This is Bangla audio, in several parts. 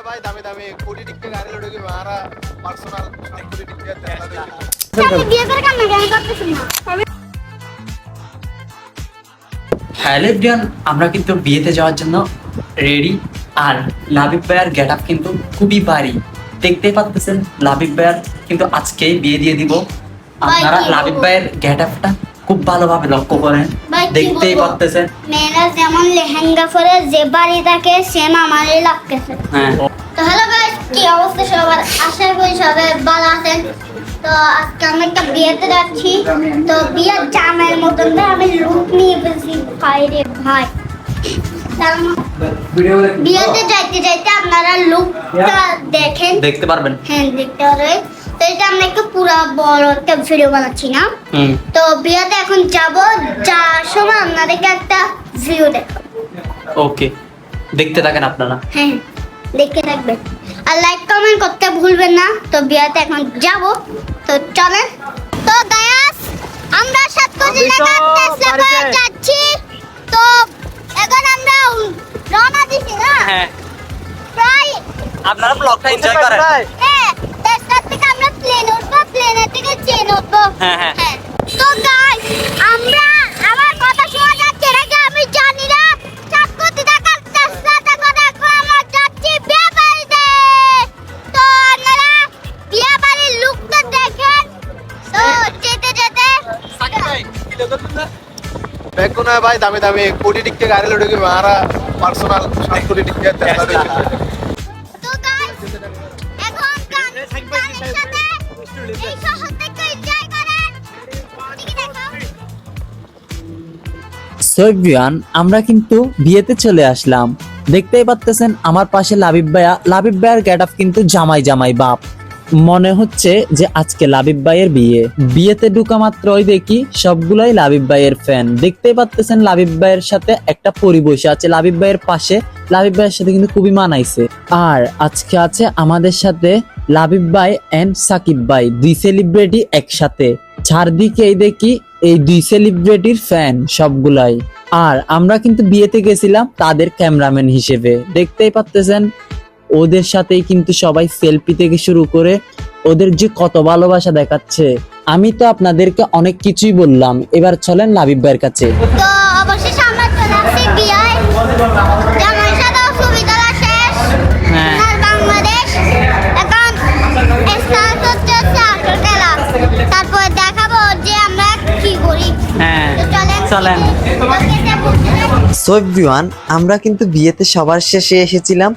भाई दामी दामी कोटी टिक्के गाड़ी लोगे हमारा पर्सनल कोटी टिक्के হ্যালো এভরিওয়ান, আমরা কিন্তু বিয়েতে যাওয়ার জন্য রেডি। আর লাবিব ভাইয়ার গেট আপ কিন্তু খুবই ভারী, দেখতেই পাচ্ছেন। লাবিব ভাইয়ার কিন্তু আজকেই বিয়ে দিয়ে দিব। আপনারা লাবিব ভাইয়ের গেট আপটা খুব ভালোভাবে লক্ষ্য করেন, দেখতেই পাচ্ছেন। মেয়েরা যেমন লেহেঙ্গা পরে যে বাড়ি থাকে সেম আমারই লাগতেছে। হ্যাঁ, তো হ্যালো গাইস, কি অবস্থা সবার? আশা করি সবাই ভালো আছেন। তো আজকে আমরা একটা বিয়েতে যাচ্ছি। তো বিয়ের জামাইয়ের মতন আমি লুক নিয়ে বসি। ভাই রে ভাই, বিয়েতে যাইতে যাইতে আপনারা লুকটা দেখেন, দেখতে পারবেন। হ্যাঁ দেখতে পারবেন। তো এটা আমরা একটু পুরো বড় একটা ভিডিও বানাচ্ছি না। তো বিয়েতে এখন যাব, যাওয়ার সময় আপনাদেরকে একটা ভিডিও দেখাবো। ওকে, দেখতে থাকেন আপনারা। হ্যাঁ দেখতে থাকবেন আর লাইক কমেন্ট করতে ভুলবেন না। তো বিয়েতে এখন যাব, তো চলেন। তো গায়াস, আমরা সাতকজি টেসলা যাচ্ছি। তো এখন আমরা রওনা দিছি না। হ্যাঁ, প্রায় আপনারা ব্লগটা এনজয় করেন। হ্যাঁ, টেসলা থেকে আমরা প্লেন উঠবো, প্লেনের থেকে ট্রেন উঠবো। হ্যাঁ হ্যাঁ। তো গাইস, আমরা আমার কথা শোনা যাচ্ছে নাকি আমি জানি না। সাতকজি টাকার টেসলাতে করে এখন আমরা যাচ্ছি বিয়ে বাড়িতে। তো আপনারা বিয়ে বাড়ির লুকটা দেখেন। তো যেতে যেতে बैग को ना भाई दामी दामी कोटी टिक्के गाड़ी लोगे हमारा पर्सनल कोटी टिक्के তো গাইস, এখন গানের সাথে এই শহর থেকে এনজয় করেন। ঠিক আছে? সো এভরিওয়ান, আমরা কিন্তু বিয়েতে চলে আসলাম। দেখতেই পাচ্ছেন আমার পাশে লাবিব ভাইয়ার গেট আপ কিন্তু জামাই জামাই বাপ। মনে হচ্ছে যে আজকে লাবিব ভাইয়ের বিয়েতে ঢুকা মাত্রই দেখি সবগুলাই লাবিব ভাইয়ের ফ্যান। দেখতেই পাচ্ছেন লাবিব ভাইয়ের সাথে একটা পরিবেশ আছে, লাবিব ভাইয়ের পাশে। লাবিব ভাইয়ের সাথে কিন্তু খুবই মানাইছে। আর আজকে আছে আমাদের সাথে লাবিব ভাই এন্ড সাকিব ভাই, দুই সেলিব্রিটি একসাথে। চারদিকেই দেখি এই দুই সেলিব্রিটির ফ্যান সবগুলাই। আর আমরা কিন্তু বিয়েতে গেছিলাম তাদের ক্যামেরাম্যান হিসেবে। দেখতেই পাচ্ছেন ওদের সাথেই কিন্তু সবাই সেলফি থেকে শুরু করে ওদের যে কত ভালোবাসা দেখাচ্ছে। আমি তো আপনাদেরকে অনেক কিছুই বললাম, এবার চলেন লাবিব ভাইয়ের কাছে। তো অবশেষে আমরা চলে আসছি বিয়ায়। জামাইয়ের সাথে ছবি তোলা শেষ। হ্যাঁ। আর বাংলাদেশ এখন স্টার্ট হচ্ছে আসল খেলা। তারপর দেখাবো যে আমরা কি করি। হ্যাঁ, তো চলেন। সো এভরিওয়ান, আমরা কিন্তু বিয়েতে সবার শেষে এসেছিলাম।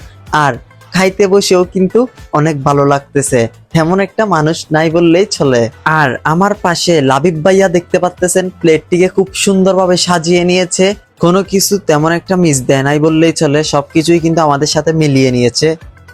আর খাইতে বসেও কিন্তু অনেক ভালো লাগতেছে, তেমন একটা মানুষ নাই বললেই চলে। আর আমার পাশে লাবিব ভাইয়া দেখতে পাচ্ছেন প্লেটটিকে খুব সুন্দরভাবে সাজিয়ে নিয়েছে, কোনো কিছু তেমন একটা মিস দেয় নাই বললেই চলে। সবকিছুই কিন্তু আমাদের সাথে মিলিয়ে নিয়েছে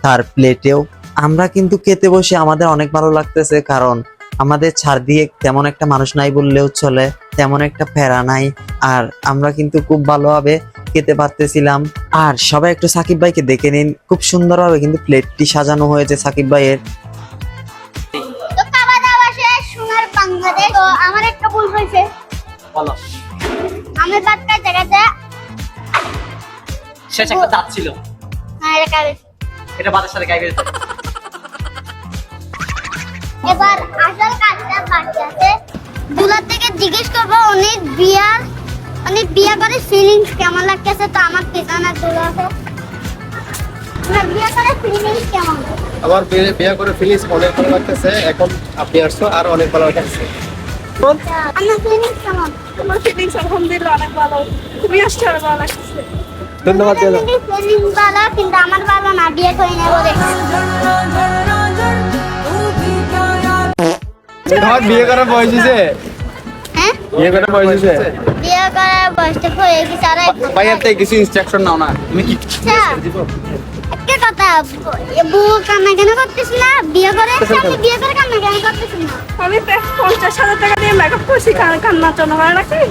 তার প্লেটেও। আমরা কিন্তু খেতে বসে আমাদের অনেক ভালো লাগতেছে, কারণ আমাদের ছাড় দিয়ে তেমন একটা মানুষ নাই বললেও চলে, তেমন একটা ফেরা নাই। আর আমরা কিন্তু খুব ভালোভাবে খেতে পারতেছিলাম। আর সবাই একটু সাকিব ভাইকে দেখে নিন, খুব সুন্দরভাবে কিন্তু প্লেটটি সাজানো হয়েছে সাকিব ভাইয়ের। তো খাওয়া দাওয়া শেষ, সোনার বাংলাদেশ। তো আমার একটা ভুল হয়েছে, বলো। আমি বাচ্চা জায়গাতে শেষ একটা দাঁত ছিল, এটা কাবে। এটা বাতার সাথে গায়ে বেরোতো। এবার আসল কাজটা বাকি আছে। দুলার থেকে জিজ্ঞেস করবো অনেক বিয়া করে ফিলিংস কেমন লাগতেছে। তো আমার পিছনে দুলা আছে, আমার বিয়া করে ফিলিংস কেমন? আমার বিয়ে করে ফিলিংস অনেক ভালো লাগতেছে। এখন আপনি আসছো আর অনেক ভালো লাগতেছে। আমার ফিলিংস কেমন? আমার ফিলিংস আলহামদুলিল্লাহ অনেক ভালো, খুবই আসছে আর ভালো লাগছে। ধন্যবাদ। ফিলিংস ভালো, কিন্তু আমার ভালো না, বিয়ে করে নেবো দেখি। তোমার বিয়ে করার বয়স হয়েছে? হ্যাঁ, বিয়ে করার বয়স হয়েছে? বিয়ে করার বয়সটা হয়ে গেছে। আর ভাইয়ার থেকে কিছু ইনস্ট্রাকশন নাও না, তুমি কি একটা কথা, বউ কান্না কেন করতেছি না? বিয়ে করে আমি বিয়ে করে কান্না কেন করতেছি না? আমি 50,000 টাকা দিয়ে মেকআপ করছি, কান্নার জন্য হয় নাকি?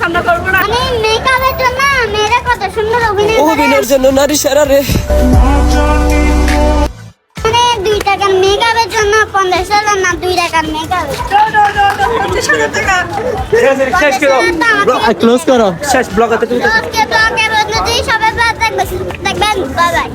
কান্না করবো না। আমি মেকআপের জন্য মেয়েরা কত সুন্দর অভিনয় করে। অভিনয়ের জন্য নারী সেরা রে। মানে 2 2 টাকার মেকআপের জন্য 50,000 না 2 টাকার মেকআপ। 50,000 টাকা। ক্লোজ করো। আজকে ব্লগের মধ্যে সবাই দেখবেন, বাই বাই।